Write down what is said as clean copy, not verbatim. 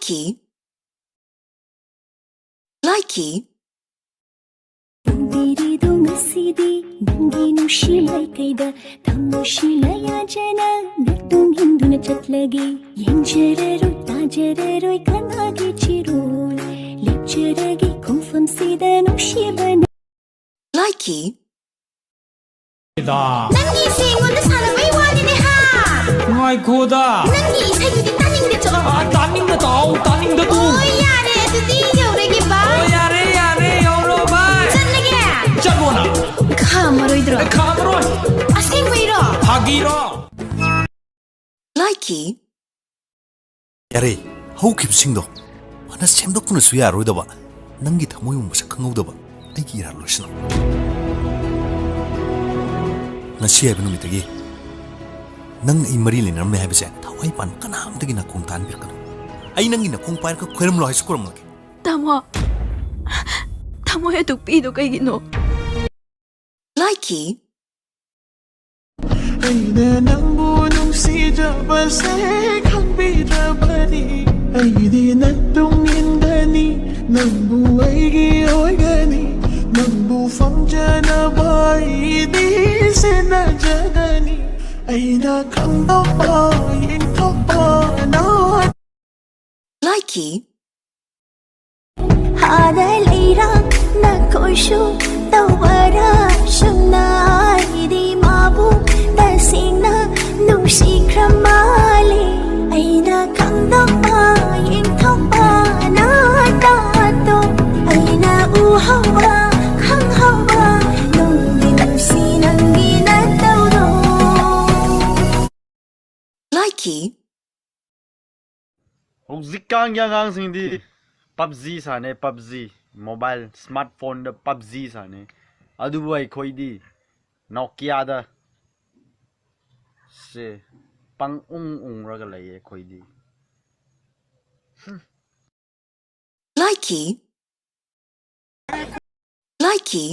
Likey. Likey. Pagdirido ngasidi Nanginu shilay kayda Tamo shilaya jana Nagtung hindu na chatlagi Yang jararo tajararo Ikanagi chirul Lepjaragi kufam sida no shibana Likey. Nangi singonda 사람의 원인의 하 아이고다 Nangi 이사유디 따닝데 저 따님도 또 따님도 또 야래 두디 여우래기 봐 야래 여러분 짠나게 짜고나 카마로 이들어 카메라 아생 왜 이러 하기로 Likey. 야래 hꯧꯈꯤꯕꯁꯤꯡꯗꯣ ꯐꯅ ꯁꯦꯝꯗꯣꯛꯇꯨꯅꯁꯨ ꯌꯥꯔꯣꯏꯗꯕ ꯅꯪꯒꯤ ꯊꯃꯣꯏꯕꯨ ꯃꯁꯛ ꯈꯪꯍꯧꯗꯕ ꯑꯩꯒꯤ ꯏꯔꯥꯜ ꯂꯣꯏꯁꯤꯅꯨ ꯉꯁꯤ ꯍꯥꯏꯕ ꯅꯨꯃꯤꯠꯇꯒꯤ ꯅꯪ ꯑꯩ ꯃꯔꯤ ꯂꯩꯅꯔꯝꯃꯦ ꯍꯥꯏꯕꯁꯦ ꯊꯋꯥꯏ ꯄꯥꯟꯕ ꯀꯅꯥꯝꯇꯒꯤ ꯅꯥꯀꯣꯡ ꯇꯥꯍꯟꯕꯤꯔꯛꯀꯅꯨ ꯑꯩ ꯅꯪꯒꯤ ꯅꯈꯣꯡ ꯄꯥꯏꯔꯒ ꯈꯣꯏꯔꯝꯂꯣ ꯍꯥꯏꯁꯨ ꯈꯣꯏꯔꯝꯂꯒꯦ Tamoy tukpido kay Gino Likey. ꯑꯩꯅ ꯅꯪꯕꯨ ꯅꯨꯡꯁꯤꯖꯕꯁꯦ ꯈꯪꯕꯤꯗ꯭ꯔꯕꯗꯤ ꯑꯩꯗꯤ ꯅꯇꯨꯡ ꯏꯟꯒꯅꯤ ꯅꯪꯕꯨ ꯑꯩꯒꯤ ꯑꯣꯏꯒꯅꯤ ꯅꯪꯕꯨ ꯐꯪꯖꯅꯕ ꯑꯩꯗꯤ ꯁꯦꯟꯅꯖꯒꯅꯤ ꯑꯩꯅ ꯈꯪꯗꯣꯛꯄ ꯌꯦꯡꯊꯣꯛꯄ ꯅꯪ Likey. Hada leirang na koishu tawara shumna Idi mabu dasing na nungsi kramali Aina kangdokpa yingtokpa na tato Aina uhawa kanghawa nungi nungsi nang ginatawdo Likey. ꯍꯧꯖꯤꯛꯀꯥꯟꯒꯤ ꯑꯉꯥꯡꯁꯤꯡꯗꯤ ꯄꯞꯖꯤ ꯁꯥꯟꯅꯩ ꯄꯞꯖꯤ ꯃꯣꯕꯥꯏꯜ ꯁ꯭ꯃꯥꯔꯠꯐꯣꯟꯗ ꯄꯞꯖꯤ ꯁꯥꯟꯅꯩ ꯑꯗꯨꯕꯨ ꯑꯩꯈꯣꯏꯗꯤ ꯅꯣꯀꯤꯌꯥꯗ ꯁꯦ ꯄꯪꯎꯪꯔꯒ ꯂꯩꯌꯦ ꯑꯩꯈꯣꯏꯗꯤ Likey. Likey.